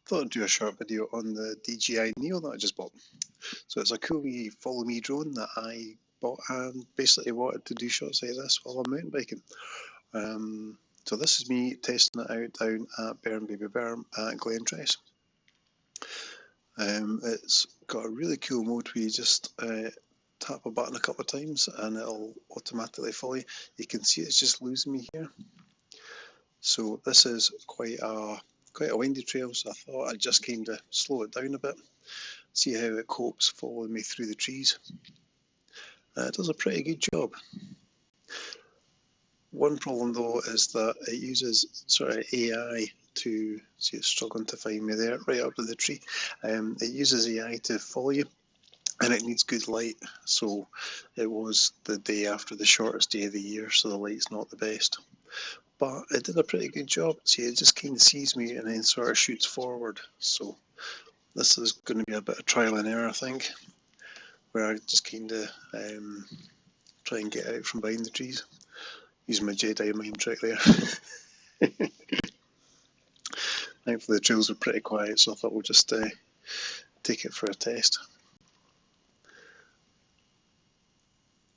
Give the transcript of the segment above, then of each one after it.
Thought I'd do a short video on the DJI Neo that I just bought. So it's a cool wee follow me drone that I bought and basically wanted to do shots like this while I'm mountain biking. So this is me testing it out down at Baby Berm at Glentress. It's got a really cool mode where you just tap a button a couple of times and it'll automatically follow you. You can see it's just losing me here. So this is quite a windy trail, so I thought I'd just kind of slow it down a bit, see how it copes following me through the trees. It does a pretty good job. One problem though is that it uses sort of AI to, see it's struggling to find me there, right up to the tree. It uses AI to follow you and it needs good light. So it was the day after the shortest day of the year, so the light's not the best. But it did a pretty good job. See, it just kind of sees me and then sort of shoots forward. So this is going to be a bit of trial and error, I think, where I just kind of try and get out from behind the trees. Using my Jedi mind trick there. Thankfully the trails are pretty quiet, so I thought we'll just take it for a test.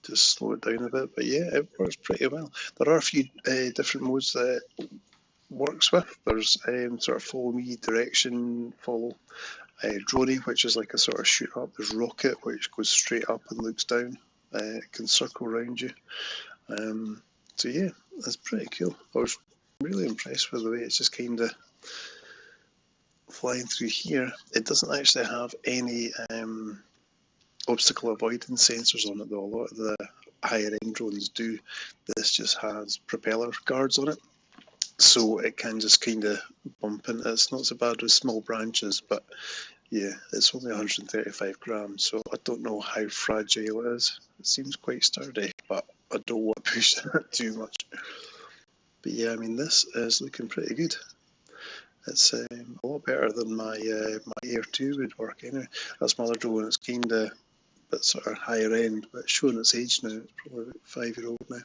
Just slow it down a bit, but yeah, it works pretty well. There are a few different modes that it works with. There's sort of follow me, direction, follow, droney, which is like a sort of shoot up. There's rocket, which goes straight up and looks down. It can circle around you. So yeah, that's pretty cool. I was really impressed with the way it's just kind of flying through here. It doesn't actually have any obstacle avoidance sensors on it though. A lot of the higher end drones do. This just has propeller guards on it, so it can just kind of bump into it. It's not so bad with small branches, but yeah, it's only 135 grams, so I don't know how fragile it is. It seems quite sturdy, but I don't want to push that too much. But yeah, I mean, this is looking pretty good. It's a lot better than my Air 2 would work anyway. That's my other drone. It's kind of a bit sort of higher end, but it's showing its age now. It's probably about 5-year-old now.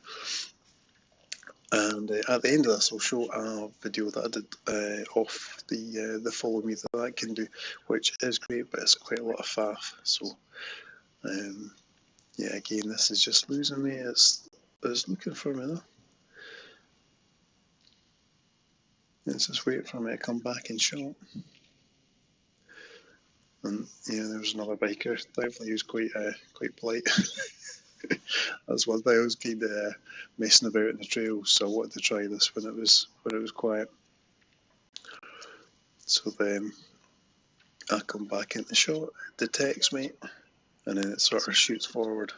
And at the end of this, I'll show a video that I did off the follow me that can do, which is great, but it's quite a lot of faff. So yeah, again, this is just losing me. It's looking for me though. Let's just wait for me to come back in shot. And yeah, there was another biker. Thankfully, he was quite polite. That's one thing. I was kind of messing about in the trail, so I wanted to try this when it was quiet. So then I come back into shot, it detects me, and then it sort of shoots forward.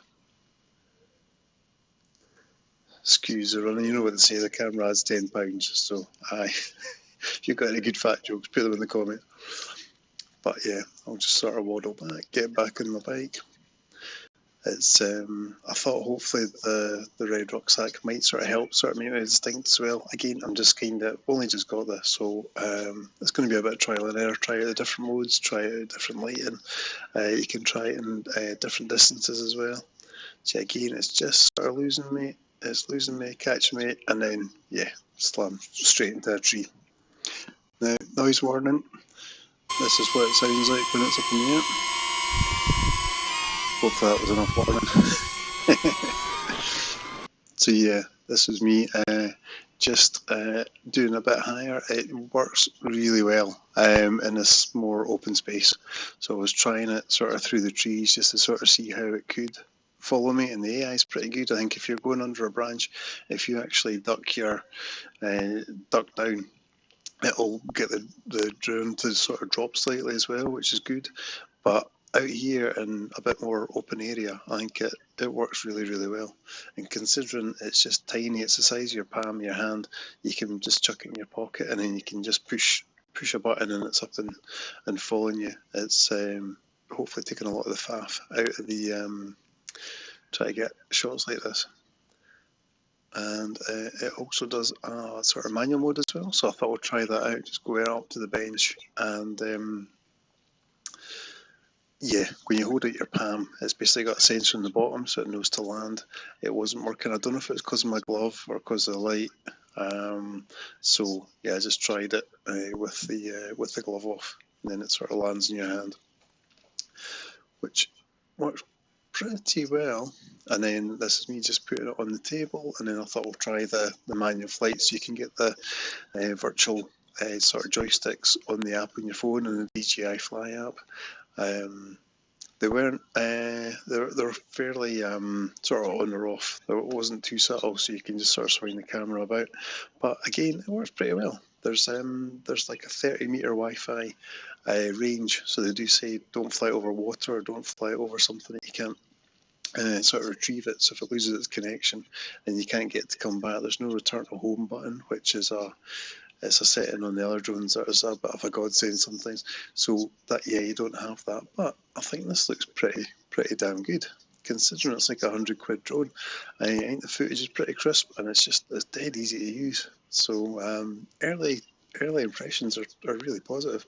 Excuse the running, you know what they say, the camera adds £10, so aye. If you've got any good fat jokes, put them in the comments. But yeah, I'll just sort of waddle back, get back on my bike. It's I thought hopefully the red rucksack might sort of help sort of make it distinct as well. Again, I'm just kind of only just got this, so it's going to be a bit of trial and error. Try out the different modes, try out different lighting. You can try it in different distances as well. So again, it's just sort of losing me. It's losing me, catching me, and then yeah, slam straight into a tree. Now, noise warning. This is what it sounds like when it's up in the air. Hopefully that was enough warning. So yeah, this is me just doing a bit higher. It works really well in this more open space. So I was trying it sort of through the trees just to sort of see how it could follow me, and the AI is pretty good. I think if you're going under a branch, if you actually duck down, it'll get the drone to sort of drop slightly as well, which is good. But out here in a bit more open area, I think it works really, really well. And considering it's just tiny, it's the size of your palm, your hand, you can just chuck it in your pocket and then you can just push a button and it's up and following you. It's hopefully taking a lot of the faff out of the try to get shots like this. And it also does a sort of manual mode as well, so I thought I'd try that out. Just go up to the bench and yeah, when you hold out your palm, it's basically got a sensor in the bottom so it knows to land. It wasn't working. I don't know if it was because of my glove or because of the light. So yeah, I just tried it with the glove off, and then it sort of lands in your hand, which works pretty well. And then this is me just putting it on the table, and then I thought I'll try the manual flight, so you can get the virtual sort of joysticks on the app on your phone and the DJI Fly app. They weren't. They're fairly sort of on or off. It wasn't too subtle, so you can just sort of swing the camera about. But again, it works pretty well. There's like a 30-meter Wi-Fi range, so they do say don't fly over water or don't fly over something that you can't sort of retrieve it. So if it loses its connection and you can't get it to come back, there's no return to home button, which is it's a setting on the other drones that is a bit of a godsend sometimes. So that, yeah, you don't have that. But I think this looks pretty damn good, considering it's like £100 drone. I think the footage is pretty crisp, and it's dead easy to use. So early impressions are really positive.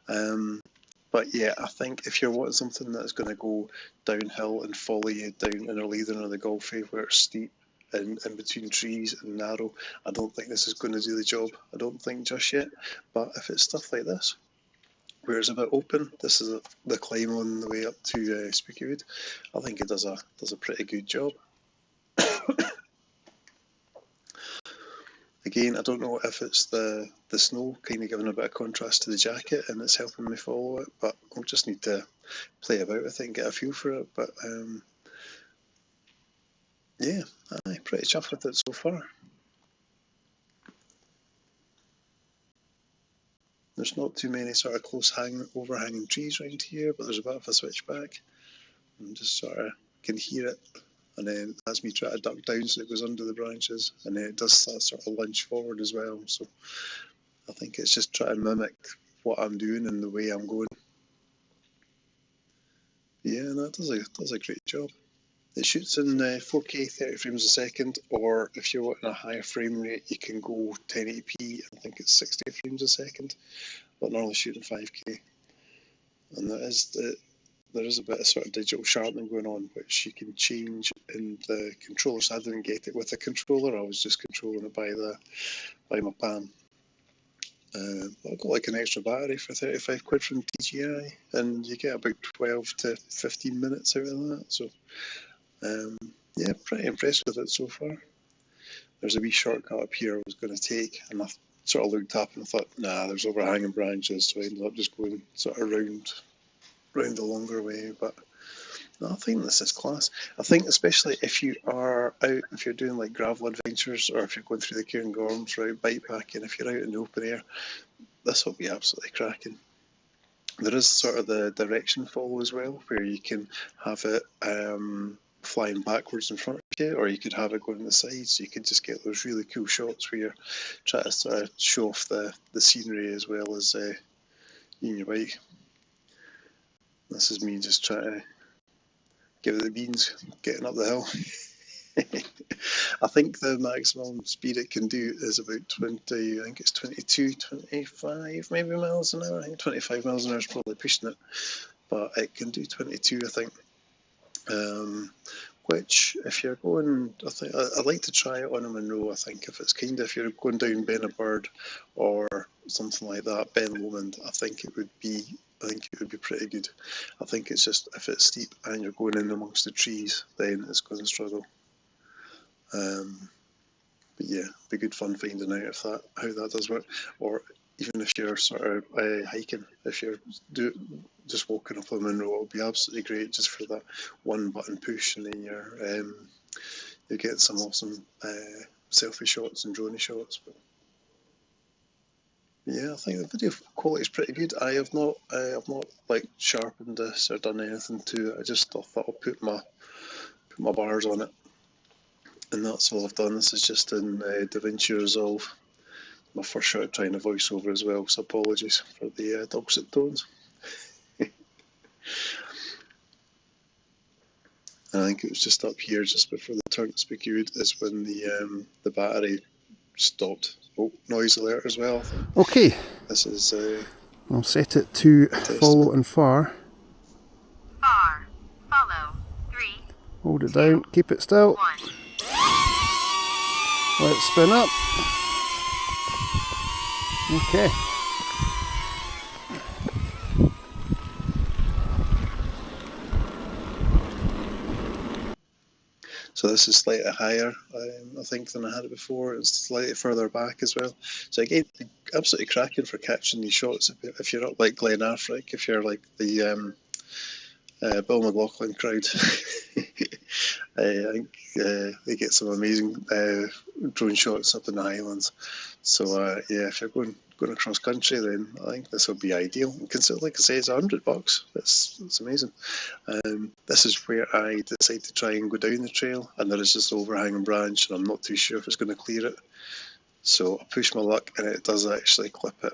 But yeah, I think if you're wanting something that's going to go downhill and follow you down in Leithen or the Gulfie where it's steep and in between trees and narrow, I don't think this is going to do the job. I don't think just yet. But if it's stuff like this, where it's a bit open, this is the climb on the way up to Spooky Wood, I think it does a pretty good job. Again, I don't know if it's the snow kind of giving a bit of contrast to the jacket and it's helping me follow it, but I'll just need to play about with it and get a feel for it. But yeah, I'm pretty chuffed with it so far. There's not too many sort of close overhanging trees around here, but there's a bit of a switchback. And just sort of can hear it, and then as me try to duck down so it goes under the branches, and then it does that sort of lunge forward as well. So I think it's just trying to mimic what I'm doing and the way I'm going. Yeah, no, it does a great job. It shoots in 4K 30 frames a second, or if you're wanting a higher frame rate, you can go 1080p. I think it's 60 frames a second, but normally shooting 5K. And there is a bit of sort of digital sharpening going on, which you can change in the controller. So I didn't get it with the controller. I was just controlling it by my palm. I got like an extra battery for £35 from DJI, and you get about 12 to 15 minutes out of that. So yeah, pretty impressed with it so far. There's a wee shortcut up here I was going to take, and I sort of looked up and I thought, nah, there's overhanging branches, so I ended up just going sort of round the longer way. But no, I think this is class. I think especially if you are out, if you're doing like gravel adventures, or if you're going through the Cairngorms route bikepacking, if you're out in the open air, this will be absolutely cracking. There is sort of the direction follow as well, where you can have it flying backwards in front of you, or you could have it going to the sides. So you could just get those really cool shots where you're trying to sort of show off the scenery as well as you and your bike. This is me just trying to give it the beans, getting up the hill. I think the maximum speed it can do is about 20, I think it's 22, 25 maybe miles an hour. I think 25 miles an hour is probably pushing it, but it can do 22, I think. Which, if you're going, I think I'd like to try it on a Monroe. I think if you're going down Ben Bird or something like that, Ben Lomond, I think it would be pretty good. I think it's just if it's steep and you're going in amongst the trees, then it's going to struggle. But yeah, it'd be good fun finding out how that does work. Or even if you're sort of hiking, if you're just walking up a Monroe, it'll be absolutely great just for that one button push, and then you're getting some awesome selfie shots and drone shots. But yeah, I think the video quality is pretty good. I have not like sharpened this or done anything to it. I just thought I'll put my bars on it, and that's all I've done. This is just in DaVinci Resolve. My first shot at trying to voice over as well, so apologies for the dulcet tones. I think it was just up here, just before the turn to Spooky Wood, is when the battery stopped. Oh, noise alert as well. Okay. This is. I'll set it to follow and far. Far, follow, 3. Hold it down, keep it still. 1. Let it spin up. Okay. So this is slightly higher, I think, than I had it before. It's slightly further back as well. So again, absolutely cracking for catching these shots. If you're up like Glenafric, if you're like the Bill McLaughlin crowd, I think they get some amazing drone shots up in the Highlands. So yeah, if you're going across country, then I think this will be ideal. Consider, like I say, it's $100. That's amazing. This is where I decide to try and go down the trail, and there is this overhanging branch, and I'm not too sure if it's going to clear it. So I push my luck, and it does actually clip it.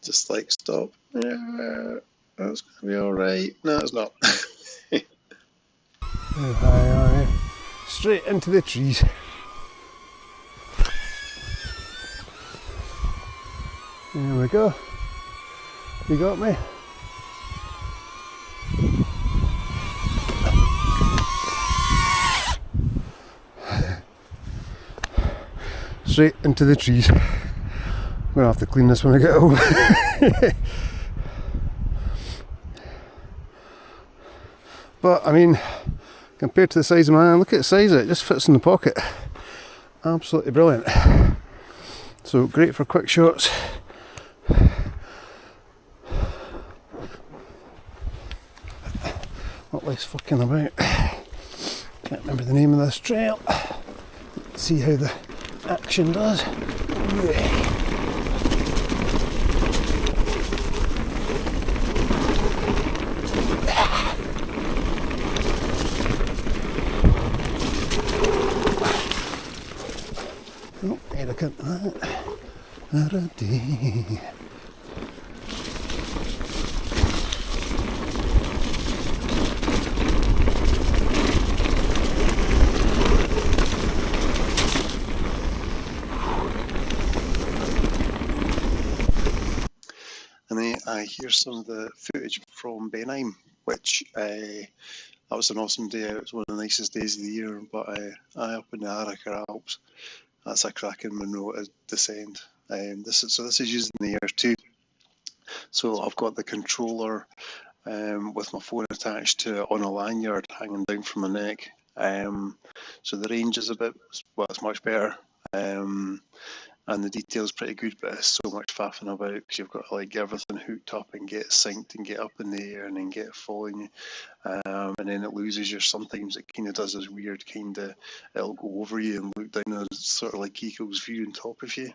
Just like stop. Yeah, that's going to be all right. No, it's not. How high are you? Straight into the trees. There we go. You got me? Straight into the trees. I'm gonna have to clean this when I get home. But I mean, compared to the size of my hand, look at the size of it, it just fits in the pocket. Absolutely brilliant. So great for quick shots. Not less fucking about. Can't remember the name of this trail. Let's see how the action does. Oh, hey, look at that. And then I hear some of the footage from Benheim, which that was an awesome day out. It was one of the nicest days of the year. But I up in the Araker Alps, that's a cracking Monroe descent. This is using the Air 2. So I've got the controller with my phone attached to it on a lanyard hanging down from my neck. So the range is it's much better. And the detail's pretty good, but it's so much faffing about because you've got to like get everything hooked up and get synced and get up in the air and then get it following you. And then it loses you. Sometimes it kind of does this weird it'll go over you and look down as sort of like Eagle's view on top of you.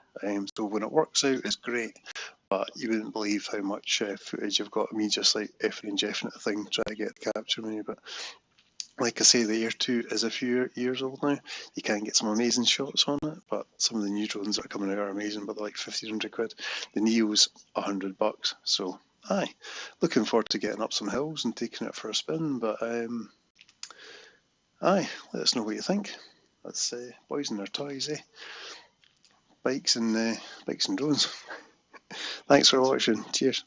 So when it works out, it's great. But you wouldn't believe how much footage you've got of me just like effing and jeffing at the thing, trying to get the capture me. But like I say, the Air 2 is a few years old now. You can get some amazing shots on it, but some of the new drones that are coming out are amazing, but they're like 1,500 quid. The Neo's $100, so aye. Looking forward to getting up some hills and taking it for a spin, but aye, let us know what you think. That's boys and their toys, eh? Bikes and drones. Thanks for watching. Cheers.